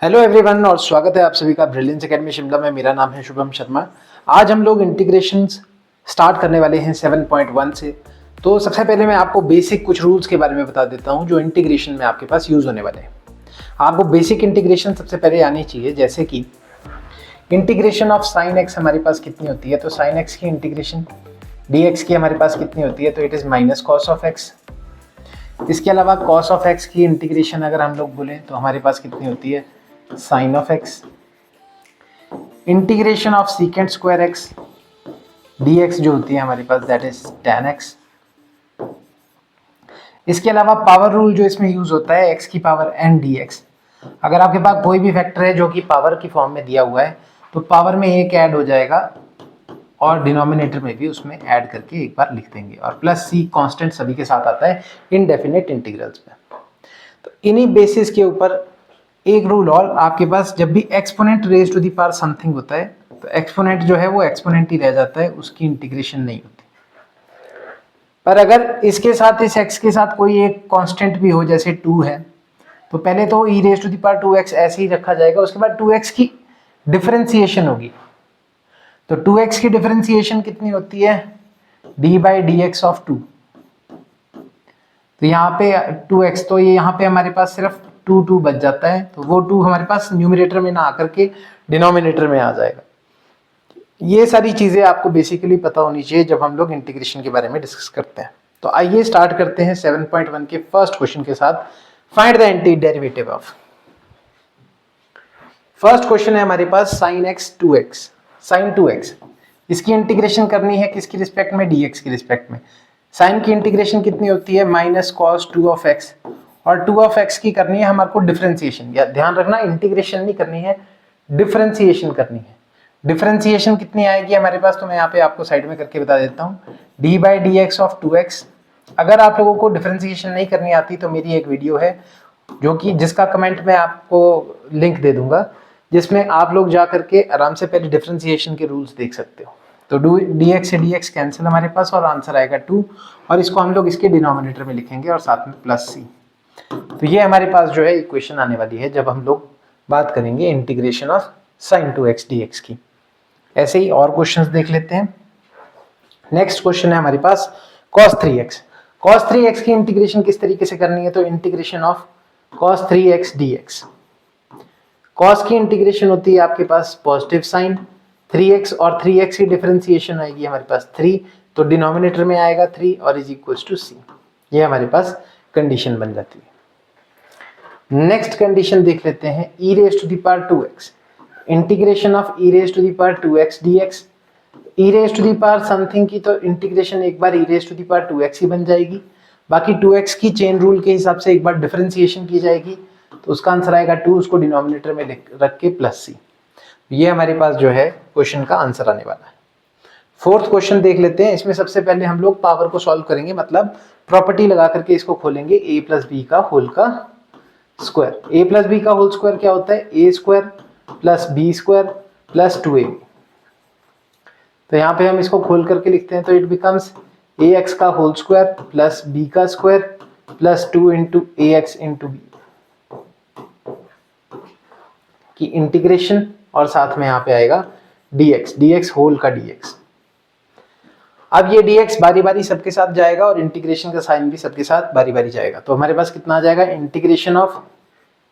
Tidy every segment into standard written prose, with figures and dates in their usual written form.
Hello everyone और स्वागत है आप सभी का ब्रिलियंस एकेडमी शिमला में। मेरा नाम है शुभम शर्मा। आज हम लोग इंटीग्रेशन स्टार्ट करने वाले हैं 7.1 से। तो सबसे पहले मैं आपको बेसिक कुछ रूल्स के बारे में बता देता हूं जो इंटीग्रेशन में आपके पास यूज होने वाले हैं। आपको बेसिक इंटीग्रेशन सबसे पहले आनी चाहिए, जैसे कि इंटीग्रेशन ऑफ साइन एक्स हमारे पास कितनी होती है। तो साइन एक्स की इंटीग्रेशन डी एक्स की हमारे पास कितनी होती है, तो it is minus cos of x. इसके अलावा कॉस ऑफ एक्स की इंटीग्रेशन अगर हम लोग बोलें तो हमारे पास कितनी होती है, sine of X. Integration of secant square X D X जो होती है हमारे पास, दैट इज tan एक्स। इसके अलावा पावर रूल जो इसमें यूज होता है, एक्स की पावर n डी एक्स। अगर आपके पास कोई भी फैक्टर है जो कि पावर की फॉर्म में दिया हुआ है तो पावर में एक ऐड हो जाएगा और डिनोमिनेटर में भी उसमें ऐड करके एक बार लिख देंगे, और प्लस सी कांस्टेंट सभी के साथ आता है इनडेफिनेट इंटीग्रल्स में। तो इन्हीं बेसिस के ऊपर एक रूल और, आपके पास जब भी exponent raise to the power something होता है तो एक्सपोनेंट जो है वो एक्सपोनेंट ही रह जाता है, उसकी इंटीग्रेशन नहीं होती। पर अगर इसके साथ इस x के साथ कोई एक कांस्टेंट भी हो, जैसे 2 है, तो पहले तो e raise to the power 2x ऐसे ही रखा जाएगा, उसके बाद 2x की डिफरेंशिएशन होगी। तो 2x की डिफरेंशिएशन कितनी होती है, d by D x of 2। तो यहाँ पे 2x, तो ये यहाँ पे हमारे पास सिर्फ 2 बच जाता है, तो वो 2 हमारे पास न्यूमरेटर में ना आकर के डिनोमिनेटर में आ जाएगा। ये सारी चीजें आपको बेसिकली पता होनी चाहिए जब हम लोग इंटीग्रेशन के बारे में डिस्कस करते हैं। तो आइए स्टार्ट करते हैं 7.1 के फर्स्ट क्वेश्चन के साथ। Find the anti derivative of. First question है हमारे पास sine x 2x, sign 2x। इसकी इंटीग्रेशन करनी है किसकी रिस्पेक्ट में, dx की रिस्पेक्ट में। साइन की इंटीग्रेशन कितनी होती है, माइनस कॉस 2 ऑफ एक्स, और 2 ऑफ एक्स की करनी है हमारे को डिफरेंशिएशन। या ध्यान रखना, इंटीग्रेशन नहीं करनी है, डिफरेंशिएशन करनी है। डिफरेंशिएशन कितनी आएगी हमारे पास, तो मैं यहाँ पे आपको साइड में करके बता देता हूँ, D by D x of 2x। अगर आप लोगों को डिफरेंशिएशन नहीं करनी आती तो मेरी एक वीडियो है जिसका कमेंट में आपको लिंक दे दूंगा, जिसमें आप लोग जा करके आराम से पहले डिफरेंशिएशन के रूल्स देख सकते हो। तो डी एक्स से डी एक्स कैंसिल हमारे पास और आंसर आएगा 2, और इसको हम लोग इसके डिनोमिनेटर में लिखेंगे और साथ में प्लस सी। तो ये हमारे पास जो है इक्वेशन आने वाली है जब हम लोग बात करेंगे integration of sine 2x dx की। ऐसे ही और क्वेश्चंस देख लेते हैं। नेक्स्ट क्वेश्चन है हमारे पास cos 3x। cos 3x की इंटीग्रेशन किस तरीके से करनी है, तो integration of cos 3x dx। cos की इंटीग्रेशन होती है आपके पास पॉजिटिव साइन 3x, और 3x की डिफरेंशिएशन आएगी हमारे पास 3, तो डिनोमिनेटर में आएगा 3 और इज इक्वल टू सी। ये हमारे पास कंडीशन बन जाती है। नेक्स्ट कंडीशन देख लेते हैं, e raise to the power 2x। Integration of e raise to the power 2x dx। e raise to the power something की तो इंटीग्रेशन एक बार e raise to the power 2x ही बन जाएगी, बाकी 2x की चेन रूल के हिसाब से एक बार डिफरेंशिएशन की जाएगी, तो उसका आंसर आएगा 2, उसको डिनोमिनेटर में रख के प्लस सी। ये हमारे पास जो है क्वेश्चन का आंसर आने वाला है। फोर्थ क्वेश्चन देख लेते हैं। इसमें सबसे पहले हम लोग पावर को सॉल्व करेंगे, मतलब प्रॉपर्टी लगा करके इसको खोलेंगे, a प्लस बी का होल का स्क्वायर। a प्लस बी का होल स्क्वायर क्या होता है, a square plus B square plus 2ab। तो यहाँ पे हम इसको खोल करके लिखते हैं, तो इट बिकम्स ax का होल स्क्वायर प्लस b का स्क्वायर प्लस 2 इंटू ए एक्स इंटू बी की इंटीग्रेशन, और साथ में यहाँ पे आएगा dx होल का dx। अब ये dx बारी बारी सबके साथ जाएगा और इंटीग्रेशन का साइन भी सबके साथ बारी बारी जाएगा, तो हमारे पास कितना आ जाएगा, integration of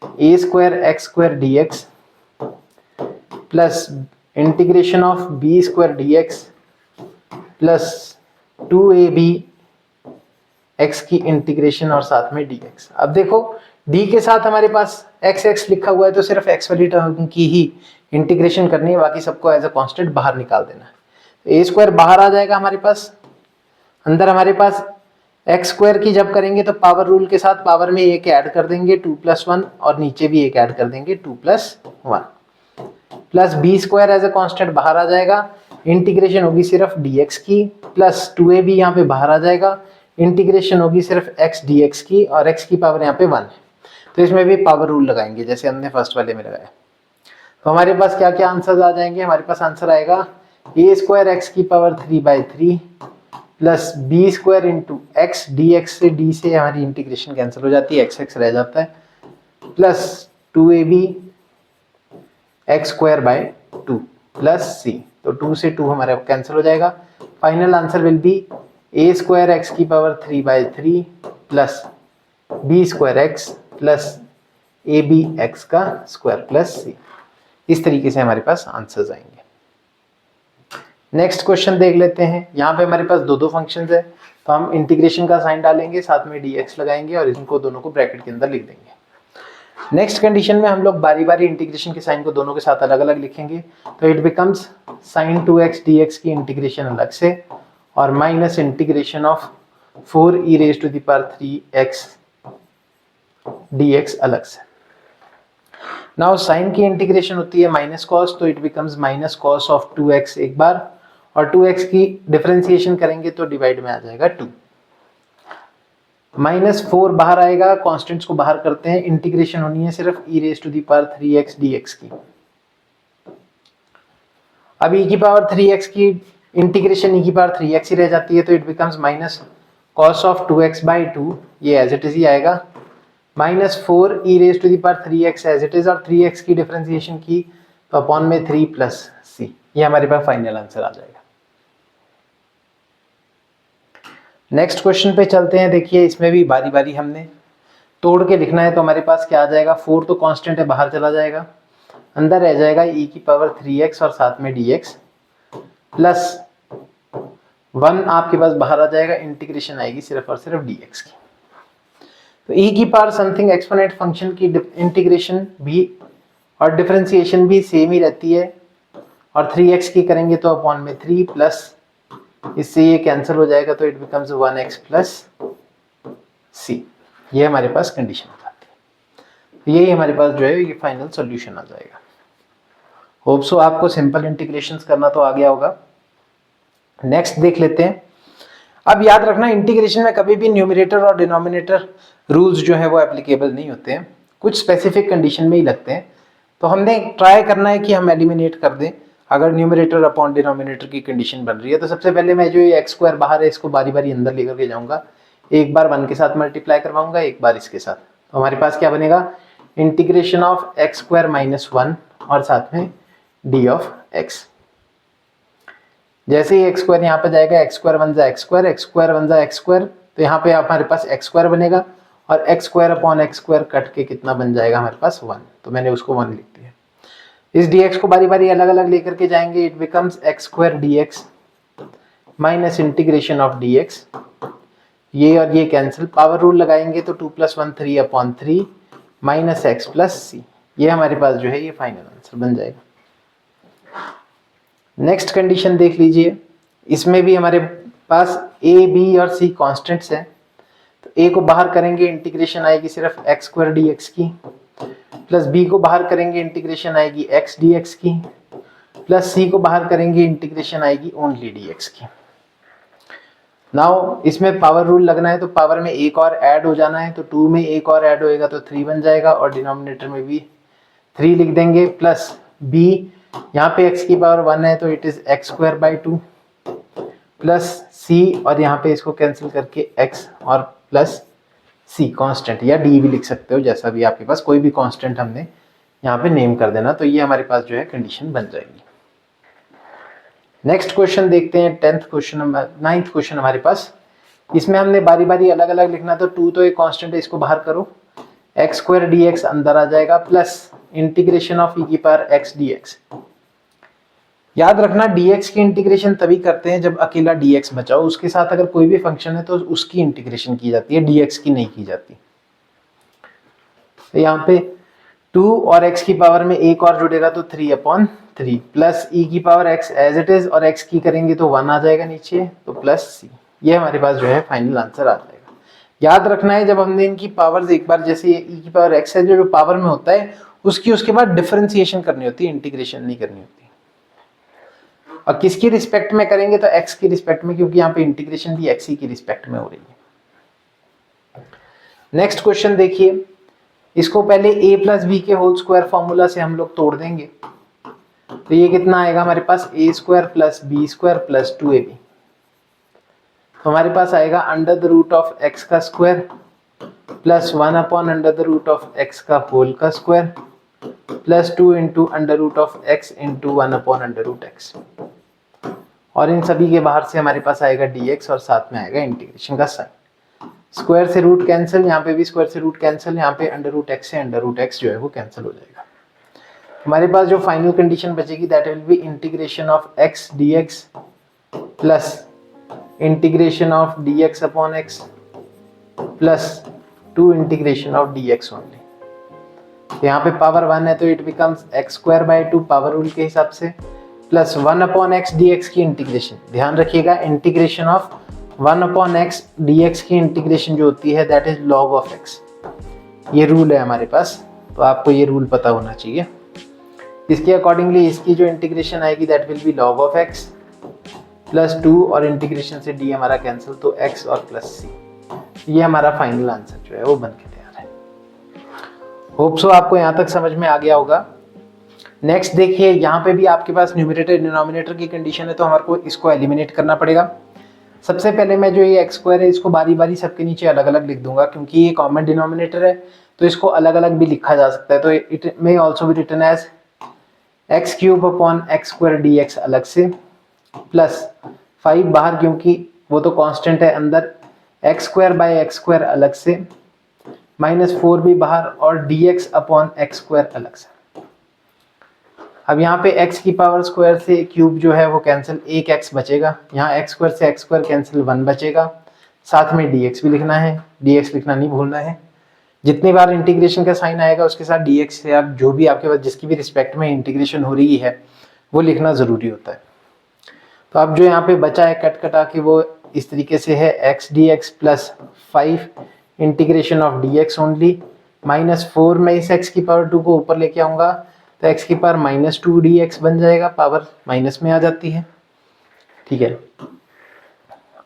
a square x square dx plus integration of b square dx plus 2ab x की इंटीग्रेशन और साथ में dx। अब देखो d के साथ हमारे पास x लिखा हुआ है, तो सिर्फ x वाली टर्म की ही इंटीग्रेशन करनी है, बाकी सबको एज अ कांस्टेंट बाहर निकाल देना है। a स्क्वायर बाहर आ जाएगा हमारे पास, अंदर हमारे पास एक्स स्क्वायर की जब करेंगे तो पावर रूल के साथ पावर में एक ऐड कर देंगे 2 + 1, और नीचे भी एक ऐड कर देंगे 2 + 1, plus B square as a constant बाहर आ जाएगा, इंटीग्रेशन होगी सिर्फ dx की, प्लस 2ab यहाँ पे बाहर आ जाएगा, इंटीग्रेशन होगी सिर्फ x dx की, और x की पावर यहाँ पे 1 है, तो इसमें भी पावर रूल लगाएंगे जैसे हमने फर्स्ट वाले में लगाया। तो हमारे पास क्या क्या आंसर आ जाएंगे, हमारे पास आंसर आएगा a स्क्वायर एक्स की power 3/3 plus B square into X dx से d से हमारी इंटीग्रेशन कैंसिल हो जाती है, x रह जाता है, plus 2ab x square by 2 plus c, तो 2 से 2 हमारे कैंसिल हो जाएगा। Final answer will be a square x की power 3 by 3 plus B square x plus a b x का स्क्वायर प्लस सी। इस तरीके से हमारे पास आंसर्स आएंगे। नेक्स्ट क्वेश्चन देख लेते हैं। यहाँ पे हमारे पास दो दो फंक्शंस है, तो हम इंटीग्रेशन का साइन डालेंगे, साथ में dx लगाएंगे और इनको दोनों को ब्रैकेट के अंदर लिख देंगे। नेक्स्ट कंडीशन में हम लोग बारी बारी इंटीग्रेशन के साइन को दोनों के साथ अलग अलग लिखेंगे, तो it becomes sin 2x dx की इंटीग्रेशन अलग से और minus integration of 4e raised to the power 3x dx अलग से। नाउ साइन की इंटीग्रेशन होती है माइनस कॉस, तो it becomes minus cos of 2x एक बार, और 2x की डिफरेंशिएशन करेंगे तो डिवाइड में आ जाएगा 2। -4 बाहर आएगा, कॉन्स्टेंट्स को बाहर करते हैं, इंटीग्रेशन होनी है सिर्फ e raised to the power 3x dx की। अब e की पावर 3x की इंटीग्रेशन e की पावर 3x ही रह जाती है, तो it becomes minus cos of 2x by 2, ये एज इट इज ही आएगा, -4 e raised to the power 3x as it is, और 3x की डिफरेंशिएशन की तो अपॉन में 3 प्लस c, ये हमारे पास फाइनल आंसर आ जाएगा। नेक्स्ट क्वेश्चन पे चलते हैं। देखिए इसमें भी बारी बारी हमने तोड़ के लिखना है, तो हमारे पास क्या आ जाएगा, 4 तो कांस्टेंट है, बाहर चला जाएगा, अंदर रह जाएगा e की पावर 3x और साथ में dx प्लस 1 आपके पास बाहर आ जाएगा, इंटीग्रेशन आएगी सिर्फ और सिर्फ dx की। तो e की पावर समथिंग एक्सपोनेंट फंक्शन की इंटीग्रेशन भी और डिफरेंशिएशन भी सेम ही रहती है, और 3x की करेंगे तो अपॉन में 3 प्लस, इससे ये कैंसिल हो जाएगा, तो it becomes 1x plus c। ये हमारे पास कंडीशन हो जाती है। तो यही हमारे पास जो है ये फाइनल सॉल्यूशन आ जाएगा। होप सो आपको सिंपल इंटीग्रेशंस करना तो आ गया होगा। नेक्स्ट देख लेते हैं। अब याद रखना इंटीग्रेशन में कभी भी न्यूमरेटर और डिनोमिनेटर रूल्स जो है वो एप्लीकेबल नहीं होते हैं, कुछ स्पेसिफिक कंडीशन में ही लगते हैं। तो हमने ट्राई करना है कि हम एलिमिनेट कर दें अगर न्यूमरेटर अपॉन डिनोमिनेटर की कंडीशन बन रही है। तो सबसे पहले मैं जो ये एक्स स्क्वायर बाहर है इसको बारी बारी अंदर लेकर के जाऊंगा, एक बार 1 के साथ मल्टीप्लाई करवाऊंगा, एक बार इसके साथ। तो हमारे पास क्या बनेगा, integration of x square minus 1 और साथ में डी ऑफ एक्स। जैसे ही एक्स स्क्वायर यहाँ पे जाएगा, एक्स स्क्वायर वन जा x square, x square one जा एक्स स्क्वायर, तो यहाँ पे हमारे पास एक्स स्क्वायर बनेगा और x square upon X square cut के कितना बन जाएगा हमारे पास 1, तो मैंने उसको 1 लिख दिया। इस dx को बारी बारी अलग अलग लेकर के जाएंगे, it becomes x square dx minus integration of dx, ये और ये कैंसिल, पावर रूल लगाएंगे तो 2 + 1 3 अपॉन 3 माइनस एक्स प्लस सी, ये हमारे पास जो है ये फाइनल आंसर बन जाएगा। नेक्स्ट कंडीशन देख लीजिए, इसमें भी हमारे पास a b और c कॉन्स्टेंट्स हैं, तो a को बाहर करेंगे इंटीग्रेशन आएगी सिर्फ एक्स स्क्वायर dx की, प्लस b को बाहर करेंगे इंटीग्रेशन आएगी x dx की, प्लस c को बाहर करेंगे इंटीग्रेशन आएगी ओनली dx की। नाउ इसमें पावर रूल लगना है, तो पावर में एक और ऐड हो जाना है, तो 2 में एक और ऐड होएगा तो 3 बन जाएगा, और डिनोमिनेटर में भी 3 लिख देंगे, प्लस b यहाँ पे x की पावर 1 है तो it is x square by 2 plus c, और यहाँ पे इसको कैंसिल करके x और प्लस c कांस्टेंट या d भी लिख सकते हो, जैसा भी आपके पास कोई भी कांस्टेंट हमने यहाँ पे नेम कर देना, तो ये हमारे पास जो है कंडीशन बन जाएगी। नेक्स्ट क्वेश्चन देखते हैं, 9th क्वेश्चन हमारे पास। इसमें हमने बारी बारी अलग अलग लिखना, तो 2 तो एक कांस्टेंट है, इसको बाहर करो, एक्स स्क्वायर dx अंदर आ जाएगा, प्लस इंटीग्रेशन ऑफ e की पावर x dx। याद रखना dx की इंटीग्रेशन तभी करते हैं जब अकेला dx बचा हो, उसके साथ अगर कोई भी फंक्शन है तो उसकी इंटीग्रेशन की जाती है, dx की नहीं की जाती। तो यहाँ पे 2 और x की पावर में एक और जुड़ेगा तो 3 अपॉन 3 प्लस e की power x as it is, और x की करेंगे तो 1 आ जाएगा नीचे, तो प्लस c, ये हमारे पास जो है फाइनल आंसर आ जाएगा। याद रखना है जब हमने इनकी पावर्स एक बार, जैसे e की पावर x है जो पावर में होता है उसके बाद डिफरेंशिएशन करनी होती है, इंटीग्रेशन नहीं करनी होती। और किसकी रिस्पेक्ट में करेंगे, तो x की रिस्पेक्ट में, क्योंकि यहाँ पे इंटीग्रेशन भी x की रिस्पेक्ट में हो रही है। नेक्स्ट क्वेश्चन देखिए, इसको पहले a प्लस बी के होल स्क्वायर फॉर्मूला से हम लोग तोड़ देंगे, तो ये कितना आएगा हमारे पास, a square plus B square plus 2ab, तो हमारे पास आएगा under the root of x का square plus 1 upon under the root of x का होल का square plus 2 into under root of X into 1 upon under root X, और इन सभी के बाहर से हमारे पास आएगा dx और साथ में आएगा इंटीग्रेशन का साइन। स्क्वायर से रूट कैंसिल, यहाँ पे भी स्क्वायर से रूट कैंसिल, यहाँ पे अंडर रूट एक्स से अंडर रूट एक्स जो है वो कैंसिल हो जाएगा। हमारे पास जो फाइनल कंडीशन बचेगी that will be integration of x dx plus integration of dx upon x plus 2 integration of dx only. यहाँ पे पावर 1 है तो it becomes x square by 2 power rule के हिसाब से, प्लस 1 अपॉन एक्स dx की integration, ध्यान रखिएगा integration of 1 upon x dx की इंटीग्रेशन जो होती है that is log of x। ये रूल है हमारे पास, तो आपको ये रूल पता होना चाहिए। इसके अकॉर्डिंगली इसकी जो इंटीग्रेशन आएगी that will be log of x plus 2 और इंटीग्रेशन से d हमारा कैंसिल, तो x और प्लस c। ये हमारा फाइनल आंसर जो है वो बन के तैयार है। होप सो आपको यहाँ तक समझ में आ गया होगा। नेक्स्ट देखिए, यहाँ पे भी आपके पास न्यूमरेटर डिनोमिनेटर की कंडीशन है, तो हमारे को इसको एलिमिनेट करना पड़ेगा। सबसे पहले मैं जो ये एक्स स्क्वायर है इसको बारी बारी सबके नीचे अलग अलग लिख दूंगा, क्योंकि ये कॉमन डिनोमिनेटर है तो इसको अलग अलग भी लिखा जा सकता है। तो it may also be written as X cube upon X square D X अलग से, प्लस 5 बाहर क्योंकि वो तो कांस्टेंट है अंदर, x square by x square अलग से, -4 भी बाहर और dx अपॉन एक्स स्क्वायर अलग से। अब यहाँ पे x की पावर स्क्वायर से क्यूब जो है वो कैंसिल, एक x बचेगा, यहाँ एक्स स्क्वायर से एक्स स्क्वायर कैंसिल 1 बचेगा, साथ में dx भी लिखना है, dx लिखना नहीं भूलना है। जितनी बार इंटीग्रेशन का साइन आएगा उसके साथ dx से आप जो भी आपके पास जिसकी भी रिस्पेक्ट में इंटीग्रेशन हो रही है वो लिखना ज़रूरी होता है। तो अब जो यहाँ पे बचा है कट कटा के वो इस तरीके से है x dx plus 5 integration of dx only, -4 में इस x की पावर 2 को ऊपर लेके आऊँगा तो x की पावर -2 dx बन जाएगा, पावर माइनस में आ जाती है, ठीक है।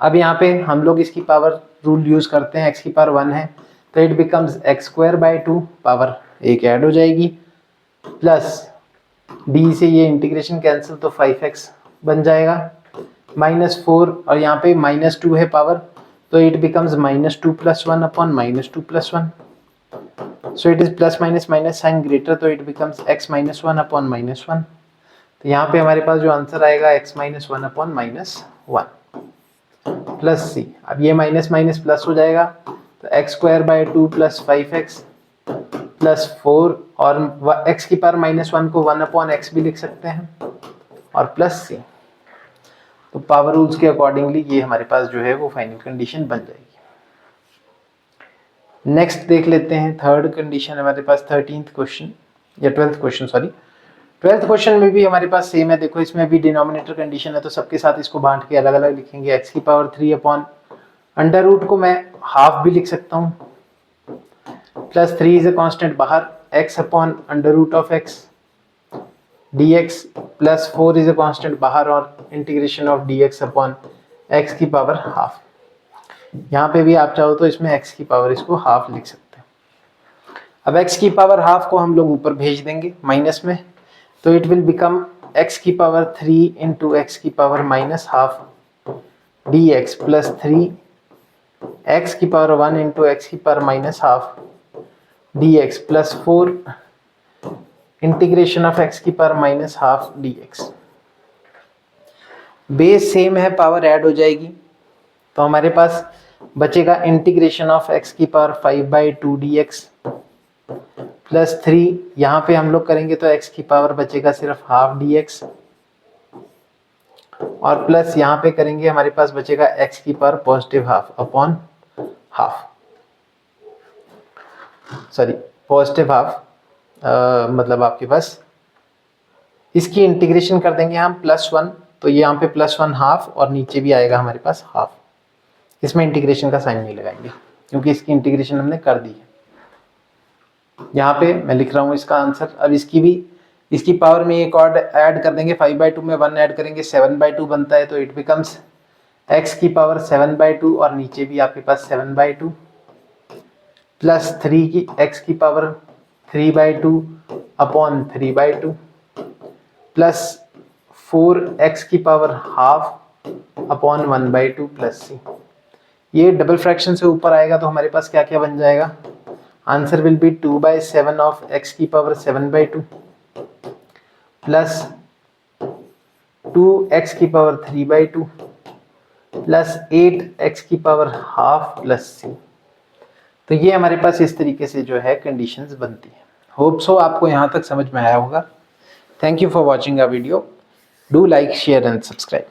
अब यहाँ पे हम लोग इसकी पावर रूल यूज़ करते हैं, x की पावर 1 है तो it becomes x square by 2, power एक ऐड हो जाएगी, प्लस d से ये इंटीग्रेशन कैंसिल तो 5x बन जाएगा, -4 और यहाँ पे -2 है पावर, तो it becomes -2 + 1 upon -2 + 1, so it is plus minus minus sign greater, तो इट बिकम्स x -1 अपॉन -1। तो यहाँ पे हमारे पास जो आंसर आएगा x -1 अपॉन -1 प्लस c। अब ये माइनस माइनस प्लस हो जाएगा तो x square by 2 plus 5x plus 4 और x की पावर -1 को 1 अपॉन x भी लिख सकते हैं और प्लस c। तो पावर रूल्स के अकॉर्डिंगली ये हमारे पास जो है वो फाइनल कंडीशन बन जाएगी। नेक्स्ट देख लेते हैं, थर्ड कंडीशन हमारे पास 13th क्वेश्चन या 12th question, sorry 12th question में भी हमारे पास सेम है। देखो इसमें भी डिनोमिनेटर कंडीशन है तो सबके साथ इसको बांट के अलग अलग लिखेंगे। x की पावर 3 अपॉन अंडर रूट को मैं हाफ भी लिख सकता हूँ, प्लस 3 इज ए कांस्टेंट बाहर, x upon under root of x dx plus 4 is a constant बाहर और integration of dx upon x की पावर हाफ। यहाँ पे भी आप चाहो तो इसमें x की पावर इसको हाफ लिख सकते हैं। अब x की पावर हाफ को हम लोग ऊपर भेज देंगे माइनस में, तो इट विल बिकम x की पावर 3 इंटू एक्स की power -half dx plus 3 x की पावर 1 इंटू एक्स की power -half dx plus 4 integration of x की power -half dx। Base same है, पावर ऐड हो जाएगी तो हमारे पास बचेगा इंटीग्रेशन ऑफ x की पावर 5/2 dx प्लस 3, यहाँ पे हम लोग करेंगे तो x की पावर बचेगा सिर्फ हाफ dx और प्लस यहाँ पे करेंगे हमारे पास बचेगा x की power positive half upon half, sorry positive half मतलब आपके पास इसकी इंटीग्रेशन कर देंगे हम +1, तो ये यहाँ पे +1 हाफ और नीचे भी आएगा हमारे पास हाफ। इसमें इंटीग्रेशन का साइन नहीं लगाएंगे क्योंकि इसकी इंटीग्रेशन हमने कर दी है। यहाँ पे मैं लिख रहा हूँ इसका आंसर। अब इसकी पावर में एक और ऐड कर देंगे, 5/2 में 1 ऐड करेंगे 7/2 बनता है, तो इट बिकम्स x की पावर 7/2 और नीचे भी आपके पास 7/2 प्लस 3 की x की पावर 3/2 अपॉन 3/2 प्लस 4x की power half upon 1/2 plus c। ये डबल फ्रैक्शन से ऊपर आएगा तो हमारे पास क्या क्या बन जाएगा, answer will B 2/7 of x की पावर 7/2 प्लस 2x की पावर 3/2 प्लस 8x की पावर हाफ प्लस c। तो ये हमारे पास इस तरीके से जो है कंडीशंस बनती हैं। होप सो आपको यहाँ तक समझ में आया होगा। Thank you for watching a video. Do like, share and subscribe.